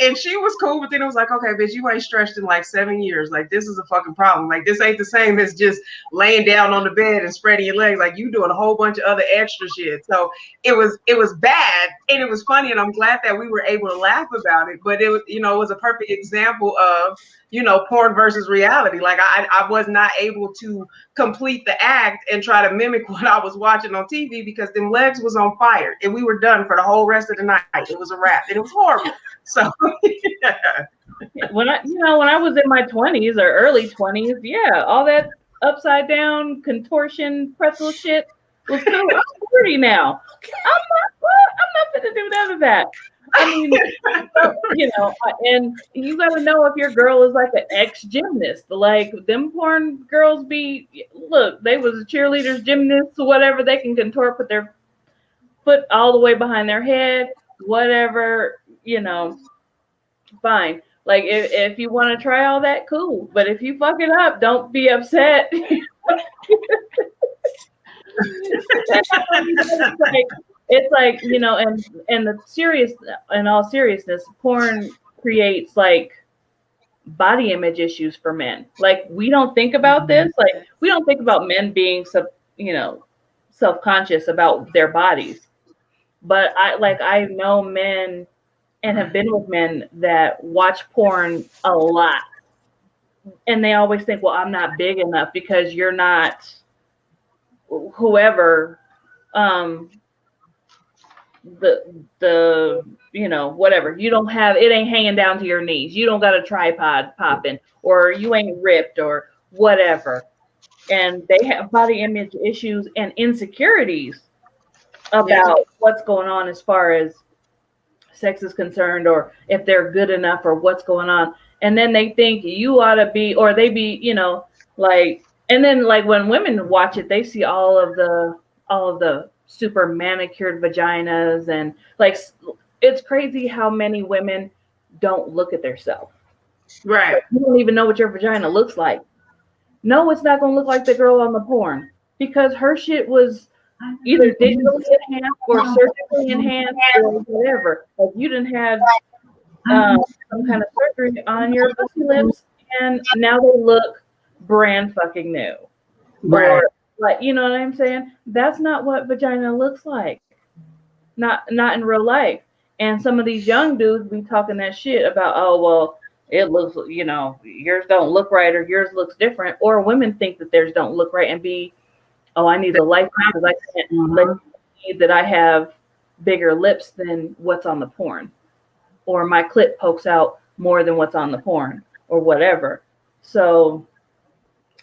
And she was cool, but then it was like, okay, bitch, you ain't stretched in like 7 years. Like, this is a fucking problem. Like, this ain't the same as just laying down on the bed and spreading your legs. Like, you doing a whole bunch of other extra shit. So it was bad, and it was funny, and I'm glad that we were able to laugh about it. But it was, you know, it was a perfect example of, you know, porn versus reality. Like, I was not able to complete the act and try to mimic what I was watching on TV, because them legs was on fire, and we were done for the whole rest of the night. It was a wrap, and it was horrible. So yeah. When I was in my 20s or early 20s, yeah, all that upside down contortion pretzel shit was cool. I'm 40 now. I'm not gonna do none of that. I mean, you know, and you gotta know if your girl is like an ex-gymnast. Like, them porn girls look, they was cheerleaders, gymnasts, whatever. They can contort, put their foot all the way behind their head, whatever, you know, fine. Like, if you want to try all that, cool. But if you fuck it up, don't be upset. It's like, you know, and in all seriousness, porn creates like body image issues for men. Like, we don't think about this. Like, we don't think about men being self-conscious about their bodies. But I know men and have been with men that watch porn a lot. And they always think, well, I'm not big enough because you're not whoever, the you know, whatever. You don't have, it ain't hanging down to your knees. You don't got a tripod popping, or you ain't ripped, or whatever. And they have body image issues and insecurities about what's going on as far as sex is concerned, or if they're good enough, or what's going on. And then they think you ought to be, or they be, you know, like, And then like when women watch it, they see all of the super manicured vaginas and like it's crazy how many women don't look at themselves. Right. You don't even know what your vagina looks like. No, it's not gonna look like the girl on the porn because her shit was either digitally enhanced or surgically enhanced or whatever. Like you didn't have some kind of surgery on your pussy lips, and now they look brand fucking new. Right. Or like, you know what I'm saying? That's not what vagina looks like. Not in real life. And some of these young dudes be talking that shit about, oh well, it looks, yours don't look right or yours looks different. Or women think that theirs don't look right and be, oh, I need a life because I can't let you see that I have bigger lips than what's on the porn. Or my clit pokes out more than what's on the porn or whatever. So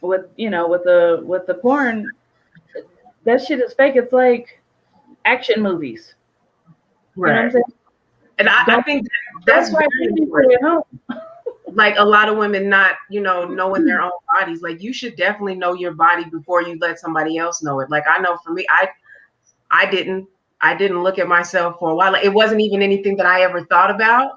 with the porn, that shit is fake. It's like action movies. You know what I'm Right. saying? And I think that's why very people important. at home. Like a lot of women not, knowing their own bodies. Like you should definitely know your body before you let somebody else know it. Like I know for me, I didn't look at myself for a while. Like, it wasn't even anything that I ever thought about.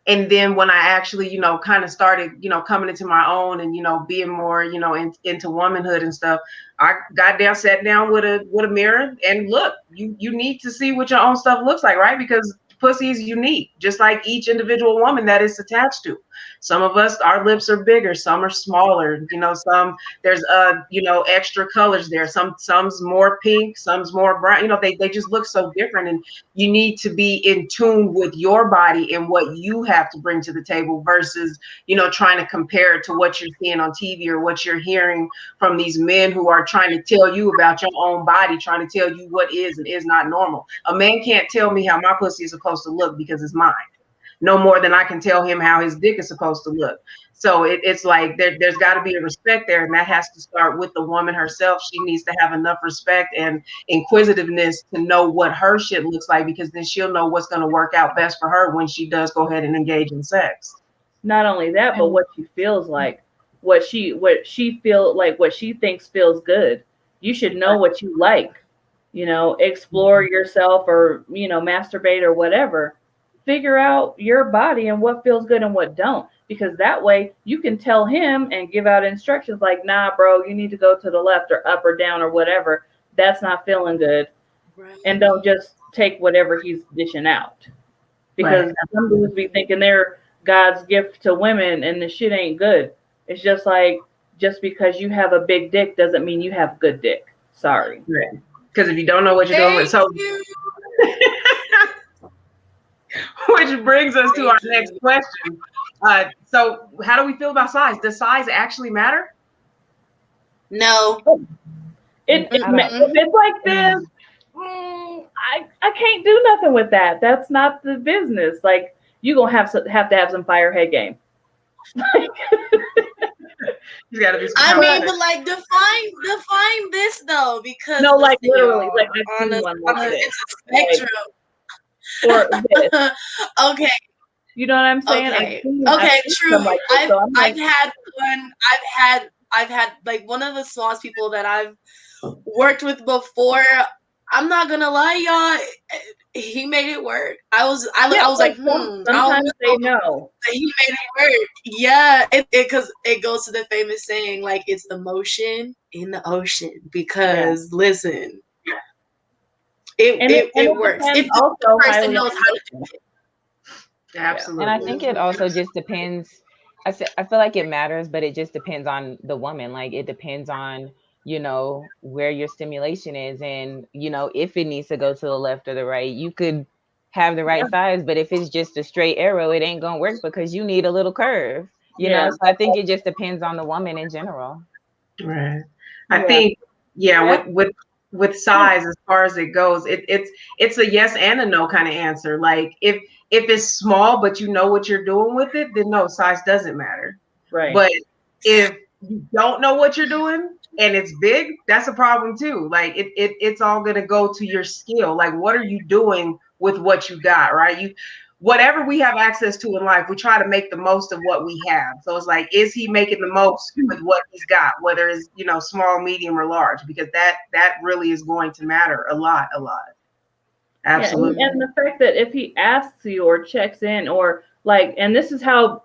And then when I actually, kind of started, coming into my own and, being more, into womanhood and stuff, I got down, sat down with a mirror and look, you need to see what your own stuff looks like, right? Because pussy is unique, just like each individual woman that it's attached to. Some of us, our lips are bigger, some are smaller, some there's extra colors there. Some's more pink, some's more brown, they just look so different. And you need to be in tune with your body and what you have to bring to the table versus, trying to compare it to what you're seeing on TV or what you're hearing from these men who are trying to tell you about your own body, trying to tell you what is and is not normal. A man can't tell me how my pussy is supposed to look because it's mine. No more than I can tell him how his dick is supposed to look. So it's like there's got to be a respect there, and that has to start with the woman herself. She needs to have enough respect and inquisitiveness to know what her shit looks like, because then she'll know what's going to work out best for her when she does go ahead and engage in sex. Not only that, but what she feels like, what she thinks feels good. You should know what you like. Explore yourself or masturbate or whatever. Figure out your body and what feels good and what don't, because that way you can tell him and give out instructions like, nah, bro, you need to go to the left or up or down or whatever. That's not feeling good. Right. And don't just take whatever he's dishing out, because some dudes be thinking they're God's gift to women and the shit ain't good. It's just like, just because you have a big dick doesn't mean you have good dick. Sorry. Right. Because if you don't know what you're doing, so which brings us to our next question. So how do we feel about size? Does size actually matter? No. If it's like this, I can't do nothing with that. That's not the business. Like, you gonna have to have some fire head game. You gotta be. I mean, but like define this though, because no, like literally, like on it's a spectrum. Or this. Okay. You know what I'm saying? Okay, true. Like I've had like one of the smallest people that I've worked with before. I'm not gonna lie, y'all. He made it work. I was like, sometimes they know. He made it work. Yeah, because it goes to the famous saying, like, it's the motion in the ocean. Because listen, it works. If the person knows how to do it. Absolutely. And I think it also just depends. I feel like it matters, but it just depends on the woman. Like, it depends on, where your stimulation is, and, if it needs to go to the left or the right. You could have the right size, but if it's just a straight arrow, it ain't gonna work because you need a little curve, you know? So I think it just depends on the woman in general. Right. I think, with size, as far as it goes, it's a yes and a no kind of answer. Like, if it's small, but you know what you're doing with it, then no, size doesn't matter. Right. But if you don't know what you're doing and it's big, that's a problem too. Like, it's all going to go to your skill. Like, what are you doing with what you got, right? whatever we have access to in life, we try to make the most of what we have. So it's like, is he making the most with what he's got, whether it's, you know, small, medium, or large? Because that really is going to matter a lot. Absolutely. Yeah, and the fact that if he asks you or checks in or like, and this is how,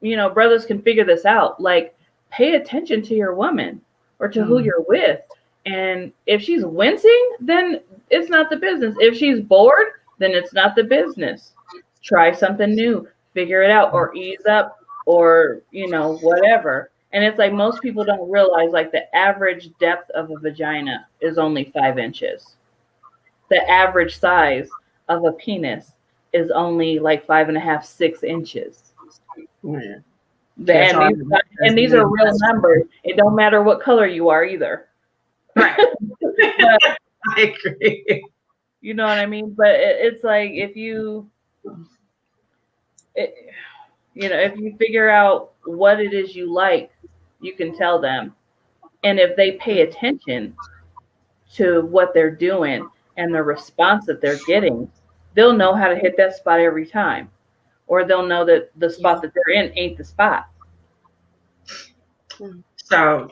you know, brothers can figure this out, like pay attention to your woman or to who you're with. And if she's wincing, then it's not the business. If she's bored, then it's not the business. Try something new, figure it out, or ease up, or, you know, whatever. And it's like most people don't realize like the average depth of a vagina is only 5 inches. The average size of a penis is only like 5.5, 6 inches. Yeah. And these are real numbers. It don't matter what color you are either. Right. But, I agree. you know what I mean? But it's like if you, you know, if you figure out what it is you like, you can tell them. And if they pay attention to what they're doing and the response that they're getting, they'll know how to hit that spot every time. Or they'll know that the spot that they're in ain't the spot. So,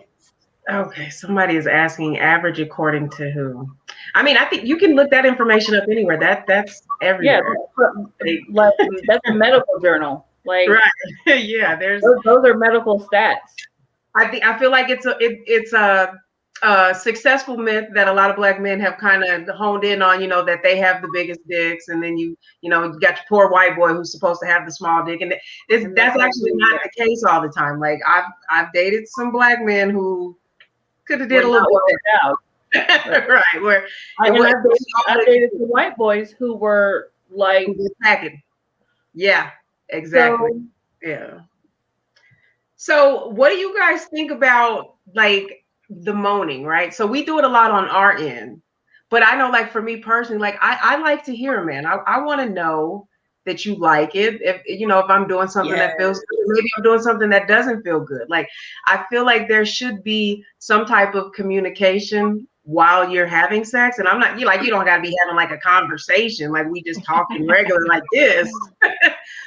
okay, somebody is asking average according to who? I mean, I think you can look that information up anywhere. That's everywhere. Yeah, like that's a medical journal. Like, right. Yeah, those are medical stats. I feel like it's a successful myth that a lot of Black men have kind of honed in on, you know, that they have the biggest dicks, and then you know, you got your poor white boy who's supposed to have the small dick, and that's actually not the case all the time. Like I've dated some Black men who could have did a little bit out. Right. Where I dated some white boys who were like packing. Yeah, exactly. So, yeah. So what do you guys think about like the moaning, right? So we do it a lot on our end, but I know, like for me personally, like I like to hear a man. I want to know that you like it. If you know, if I'm doing something that feels good, maybe I'm doing something that doesn't feel good. Like I feel like there should be some type of communication while you're having sex. And I'm not, you don't got to be having like a conversation, like we just talking regular like this.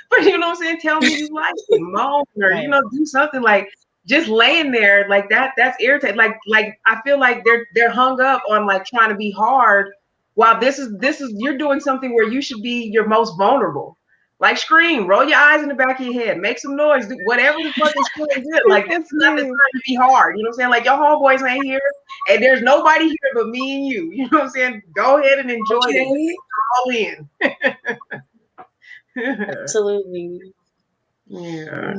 But you know what I'm saying? Tell me you like it, moan, or you know, do something. Like just laying there like that. That's irritating. Like I feel like they're hung up on like trying to be hard, while this is you're doing something where you should be your most vulnerable. Like scream, roll your eyes in the back of your head, make some noise, do whatever the fuck is feeling good. Like it's not the time to be hard. You know what I'm saying? Like your homeboys ain't here, and there's nobody here but me and you. You know what I'm saying? Go ahead and enjoy it. All in. Absolutely. Yeah.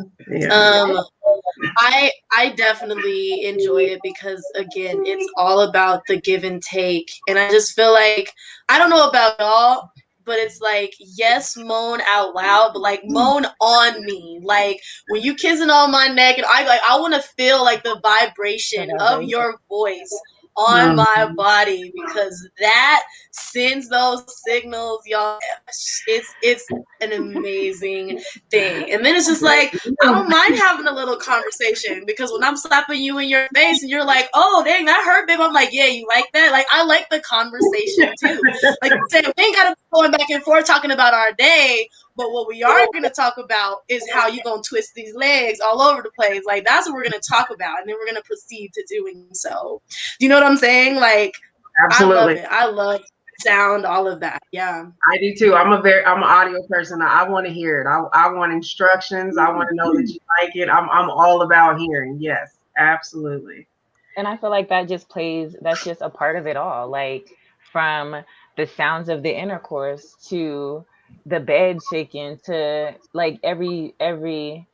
I definitely enjoy it because again, it's all about the give and take. And I just feel like, I don't know about y'all, but it's like, yes, moan out loud, but like moan on me. Like when you kissing on my neck, and I want to feel like the vibration of your voice on my body, because that sends those signals, y'all. It's an amazing thing. And then it's just like, I don't mind having a little conversation, because when I'm slapping you in your face and you're like, oh dang, that hurt, babe, I'm like, yeah, you like that? Like I like the conversation too. Like I said, we ain't gotta be going back and forth talking about our day, but what we are going to talk about is how you going to twist these legs all over the place. Like, that's what we're going to talk about. And then we're going to proceed to doing so. Do you know what I'm saying? Like, absolutely. I love it. I love sound, all of that. Yeah. I do too. I'm an audio person. I want to hear it. I want instructions. I want to know that you like it. I'm all about hearing. Yes, absolutely. And I feel like that's just a part of it all. Like from the sounds of the intercourse to the bed shaking to like every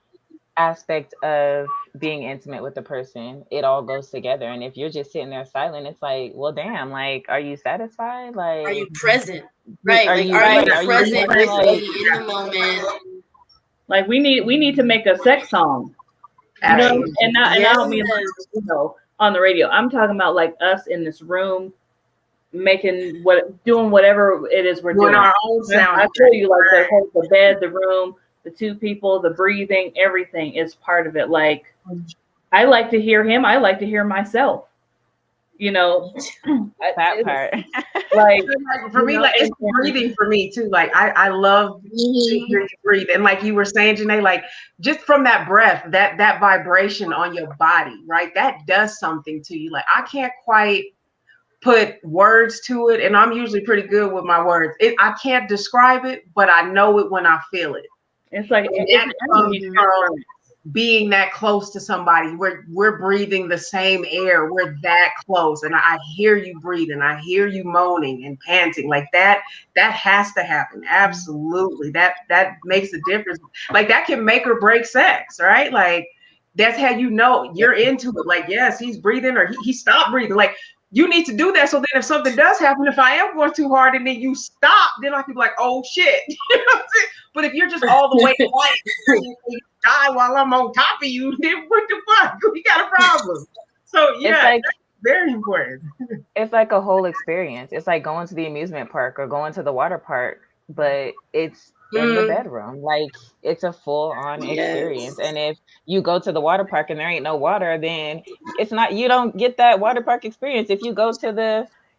aspect of being intimate with the person, it all goes together. And if you're just sitting there silent, it's like, well, damn, like, are you satisfied? Like, are you present? Right. Are you present with me in the moment? Like we need to make a sex song. You know? And I don't mean like, you know, on the radio. I'm talking about like us in this room doing whatever it is we're doing. Our own sound. I tell you, like the bed, the room, the two people, the breathing, everything is part of it. Like I like to hear him. I like to hear myself. you know, That it's part. like, For you me, know, like it's and breathing for me too. Like I love to hear you breathe. And like you were saying, Janae, like just from that breath, that vibration on your body, right? That does something to you. Like I can't quite put words to it, and I'm usually pretty good with my words. I can't describe it, but I know it when I feel it. it's like And it's that an comes energy from transfer. being that close to somebody. We're breathing the same air. We're that close, and I hear you breathing. I hear you moaning and panting like that. That has to happen. Absolutely. That makes a difference. Like that can make or break sex, right? Like that's how you know you're into it. Like yes, he's breathing, or he stopped breathing. Like you need to do that. So then if something does happen, if I am going too hard and then you stop, then I can be like, oh shit. You know what I'm saying? But if you're just all the way quiet, you die while I'm on top of you, then what the fuck? We got a problem. So It's yeah, like that's very important. it's like a whole experience. It's like going to the amusement park or going to the water park, but it's in the bedroom. Like it's a full on experience. Yes. And if you go to the water park and there ain't no water, then it's not, you don't get that water park experience. If you go to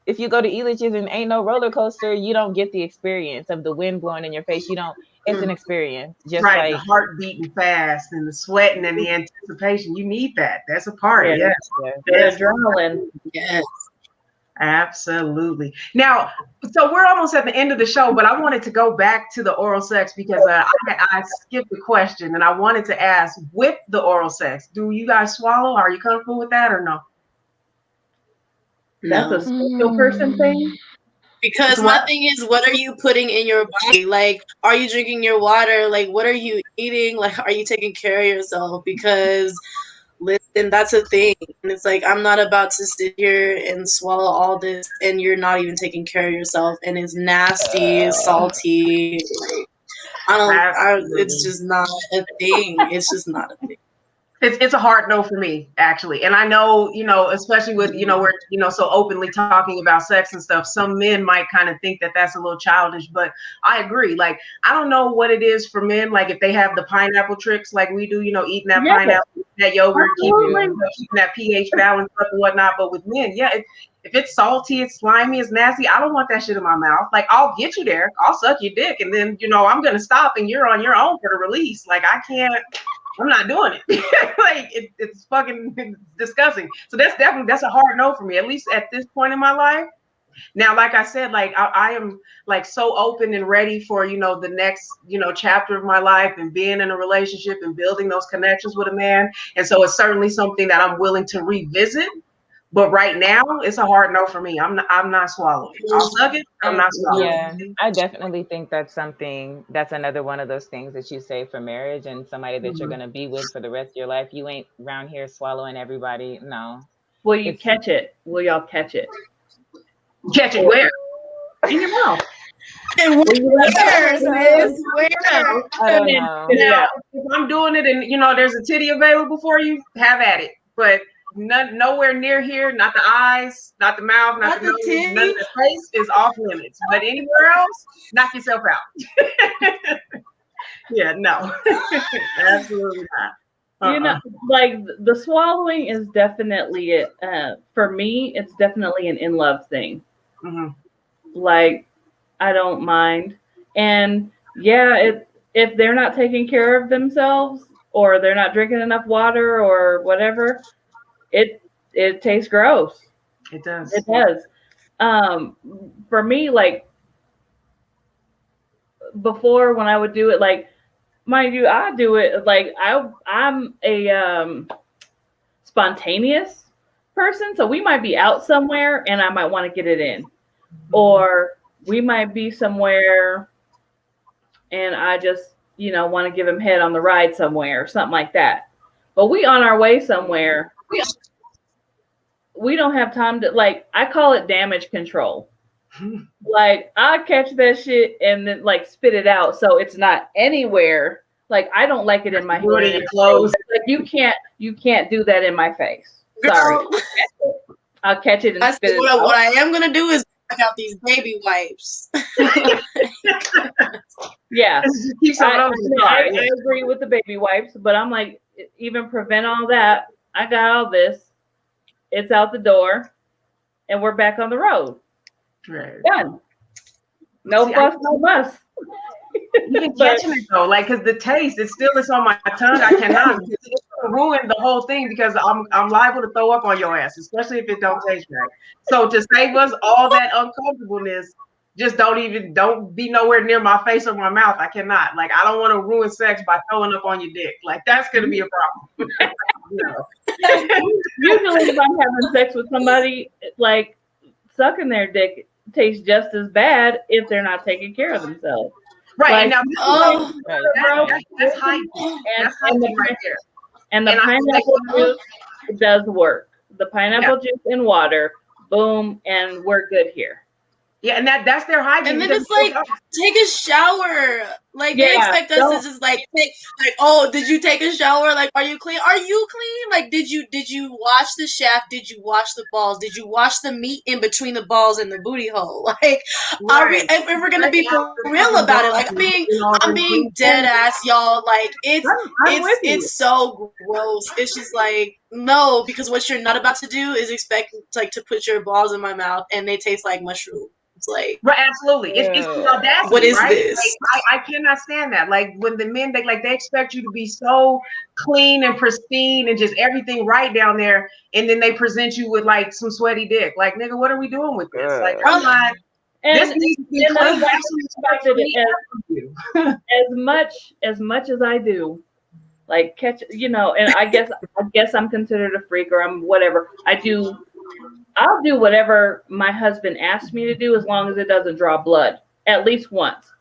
Elitch's and ain't no roller coaster, you don't get the experience of the wind blowing in your face. You don't, it's an experience. Just Right, the like heart beating fast and the sweating and the anticipation. You need that. That's a part. Yeah. Yes. yeah. The Yes. adrenaline. Yes. Absolutely. Now, so we're almost at the end of the show, but I wanted to go back to the oral sex because I skipped the question and I wanted to ask with the oral sex, do you guys swallow? Are you comfortable with that or no? That's a No. special person thing. Because It's my what? thing is, what are you putting in your body? Like, are you drinking your water? Like, what are you eating? Like, are you taking care of yourself? Because, listen, that's a thing. And it's like, I'm not about to sit here and swallow all this, and you're not even taking care of yourself. And it's nasty, it's salty. Like, Absolutely. it's just not a thing. It's just not a thing. It's a hard no for me, actually. And I know, especially with, we're, so openly talking about sex and stuff, some men might kind of think that that's a little childish, but I agree. Like, I don't know what it is for men. Like if they have the pineapple tricks, like we do, eating that Yeah. pineapple, eating that yogurt, Absolutely. keeping that pH balance up and whatnot. But with men, yeah, if it's salty, it's slimy, it's nasty, I don't want that shit in my mouth. Like I'll get you there, I'll suck your dick, and then, I'm going to stop and you're on your own for the release. Like I'm not doing it. Like it's fucking disgusting. So that's a hard no for me, at least at this point in my life. Now, like I said, like I am like so open and ready for, the next, chapter of my life and being in a relationship and building those connections with a man. And so it's certainly something that I'm willing to revisit. But right now, it's a hard no for me. I'm not swallowing. I'll suck it. I'm not swallowing. Yeah, I definitely think that's another one of those things that you say for marriage and somebody that you're going to be with for the rest of your life. You ain't around here swallowing everybody. No. Will you catch it? Will y'all catch it? Catch it where? In your mouth. And where, sis? Where? I don't know. Now, if I'm doing it and there's a titty available for you, have at it. But nowhere near here, not the eyes, not the mouth, not the nose, none of the face is off limits. But anywhere else, knock yourself out. Yeah, no. Absolutely not. Like the swallowing is definitely it. For me, it's definitely an in love thing. Mm-hmm. Like I don't mind, and yeah, if they're not taking care of themselves or they're not drinking enough water or whatever, it tastes gross. It does. It does. For me, like before when I would do it, like mind you, I do it like I'm a spontaneous person, so we might be out somewhere and I might want to get it in, or we might be somewhere and I just want to give him head on the ride somewhere or something like that. But we on our way somewhere. We don't have time to, like, I call it damage control. Like I catch that shit and then like spit it out so it's not anywhere. Like I don't like it in my Put it in hand. your clothes. Like you can't do that in my face. Sorry. I'll catch it and spit it out. What I am gonna do is check out these baby wipes. Yeah. I I agree with the baby wipes, but I'm like, even prevent all that. I got all this. It's out the door. and we're back on the road. Right. Done. No See, fuss, no muss. You catching it though, like, cause the taste, it still is on my tongue. I cannot. It's gonna ruin the whole thing because I'm liable to throw up on your ass, especially if it don't taste right. So to save us all that uncomfortableness, just don't be nowhere near my face or my mouth. I cannot. Like, I don't want to ruin sex by throwing up on your dick. Like, that's gonna be a problem. No. Usually, if I'm having sex with somebody, like sucking their dick tastes just as bad if they're not taking care of themselves. Right. Like, Now, that's hygiene. And, That's hygiene right there. And the And I feel like- pineapple juice does work. The pineapple juice in water, boom, and we're good here. Yeah, and that's their hygiene. And then because it's like, take a shower. Like, they Yeah, expect us to just like take, like, oh, did you take a shower? Like, are you clean? Are you clean? Like, did you wash the shaft? Did you wash the balls? Did you wash the meat in between the balls and the booty hole? Like, Right. if we're gonna be for real about it, like, I'm being dead ass, y'all. Like, I'm with you. it's so gross. It's just like, no, because what you're not about to do is expect like to put your balls in my mouth and they taste like mushroom. It's like, right, absolutely. It's the audacity. What is right? this? Like, I cannot stand that. Like, when the men they expect you to be so clean and pristine and just everything right down there, and then they present you with like some sweaty dick. Like, nigga, what are we doing with this? Like, come on. This needs to be clean. As much as I do, like, catch, and I guess I'm considered a freak, or I'm whatever. I'll do whatever my husband asks me to do as long as it doesn't draw blood at least once.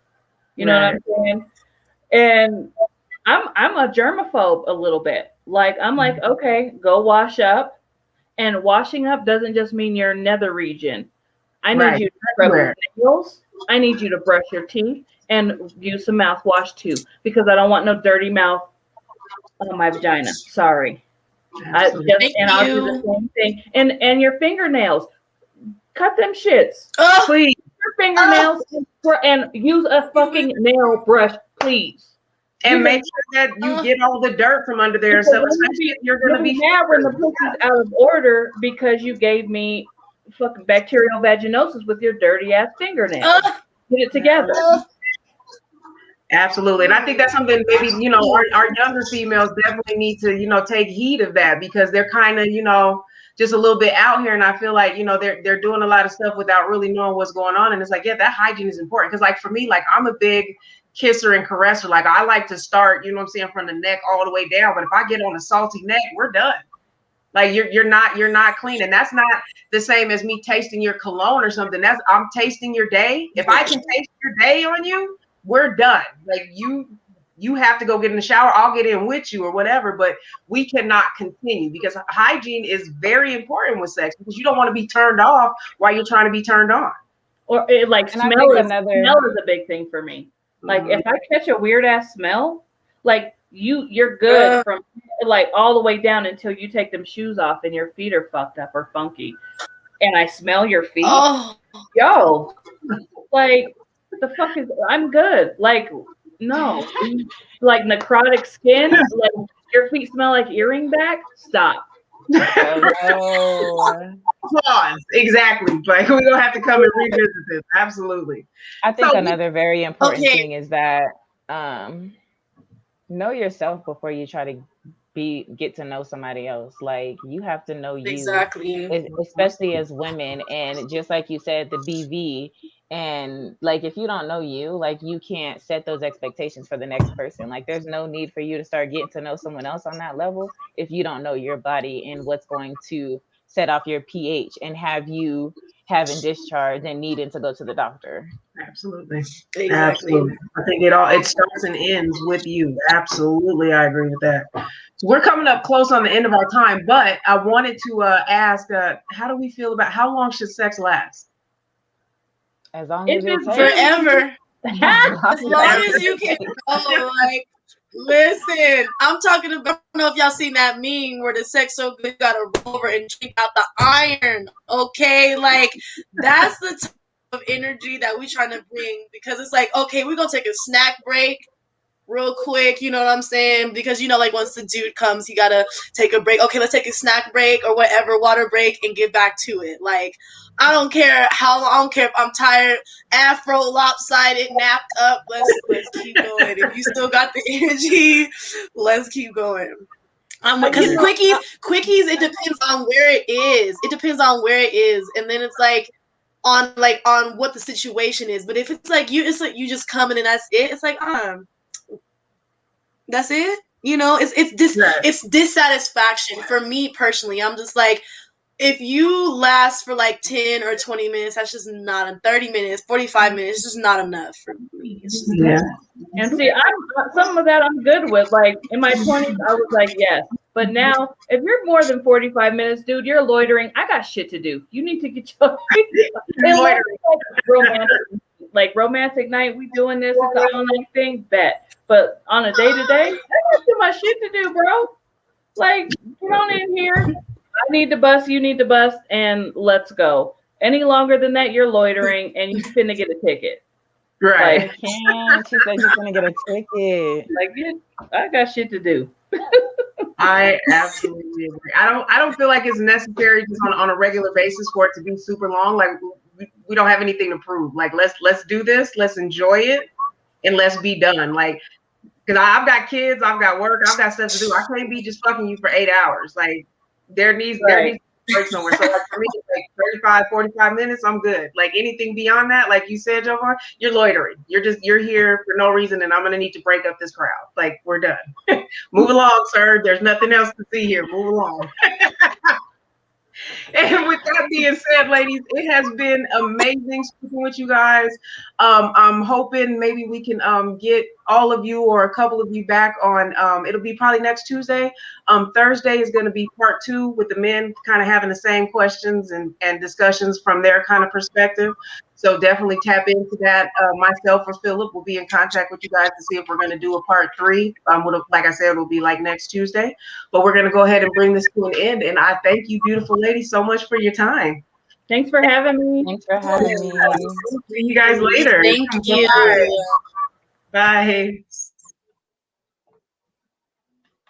You know what I'm saying? And I'm a germaphobe a little bit. Like, I'm like, okay, go wash up. And washing up doesn't just mean your nether region. I need you to scrub your nails. I need you to brush your teeth and use some mouthwash too, because I don't want no dirty mouth on my vagina. Sorry. I'll do the same thing. And your fingernails, cut them shits, please. Your fingernails and use a fucking nail brush, please. And make sure that you get all the dirt from under there. So especially if you're going to be mad when the pussy's out of order because you gave me fucking bacterial vaginosis with your dirty ass fingernails. Get it together. Absolutely. And I think that's something maybe, our younger females definitely need to, take heed of that, because they're kind of, just a little bit out here. And I feel like, they're doing a lot of stuff without really knowing what's going on. And it's like, yeah, that hygiene is important. Because like for me, like I'm a big kisser and caresser. Like I like to start, from the neck all the way down. But if I get on a salty neck, we're done. Like you're not clean. And that's not the same as me tasting your cologne or something. I'm tasting your day. If I can taste your day on you, we're done. Like you have to go get in the shower. I'll get in with you or whatever, but we cannot continue, because hygiene is very important with sex, because you don't want to be turned off while you're trying to be turned on. Or smell is a big thing for me. Like if I catch a weird ass smell, like you're good from like all the way down until you take them shoes off and your feet are fucked up or funky. And I smell your feet. Yo, like the fuck I'm good. Like, no, like necrotic skin, like your feet smell like earring back. Stop. Pause. Exactly. Like we're gonna have to come and revisit this. Absolutely. I think another very important thing is that know yourself before you try to get to know somebody else. Like you have to know you, exactly, especially as women. And just like you said, the BV, and like if you don't know you, like you can't set those expectations for the next person. Like there's no need for you to start getting to know someone else on that level if you don't know your body and what's going to set off your pH and have you having discharge and needing to go to the doctor. Absolutely. Exactly. Absolutely. I think it starts and ends with you. Absolutely. I agree with that. So we're coming up close on the end of our time, but I wanted to ask, how do we feel about how long should sex last? As long as it's forever. As long as you can go. Like, listen, I'm talking about, I don't know if y'all seen that meme where the sex so good you gotta roll over and drink out the iron. Okay, like that's the type of energy that we trying to bring, because it's like, okay, we're gonna take a snack break. real quick, you know what I'm saying? Because, you know, like once the dude comes, he gotta take a break. Okay, let's take a snack break or whatever, water break, and get back to it. Like, I don't care if I'm tired, afro, lopsided, napped up. Let's keep going. If you still got the energy, let's keep going. Because quickies, it depends on where it is. It depends on where it is, and then it's like on what the situation is. But if it's like you just coming and that's it. It's like that's it. You know, it's dissatisfaction for me personally. I'm just like, if you last for like 10 or 20 minutes, that's just not 30 minutes, 45 minutes, it's just not enough for me. It's just yeah. And see, some of that I'm good with. Like in my 20s, I was like, yes. But now, if you're more than 45 minutes, dude, you're loitering. I got shit to do. You need to get your romantic night. We doing this. It's an all night thing. Bet. But on a day to day, I got too much shit to do, bro. Like, get on in here. I need to bust. You need to bust, and let's go. Any longer than that, you're loitering, and you finna get a ticket. Right. Like, can't. She said you're gonna get a ticket. Like, I got shit to do. I absolutely agree. I don't feel like it's necessary just on a regular basis for it to be super long. Like we don't have anything to prove. Like let's do this, let's enjoy it, and let's be done. Like, because I've got kids, I've got work, I've got stuff to do. I can't be just fucking you for 8 hours. Like there needs to be a break somewhere. So like for me, it's like 35, 45 minutes, I'm good. Like anything beyond that, like you said, Jovan, you're loitering. You're here for no reason, and I'm gonna need to break up this crowd. Like we're done. Move along, sir. There's nothing else to see here. Move along. And with that being said, ladies, it has been amazing speaking with you guys. I'm hoping maybe we can get all of you or a couple of you back on. It'll be probably next Tuesday. Thursday is going to be part 2 with the men kind of having the same questions and discussions from their kind of perspective. So definitely tap into that. Myself or Philip will be in contact with you guys to see if we're going to do a part 3. Like I said, it'll be like next Tuesday. But we're going to go ahead and bring this to an end. And I thank you, beautiful ladies, so much for your time. Thanks for having me. Thanks for having me. See you guys later. Thank you. Bye.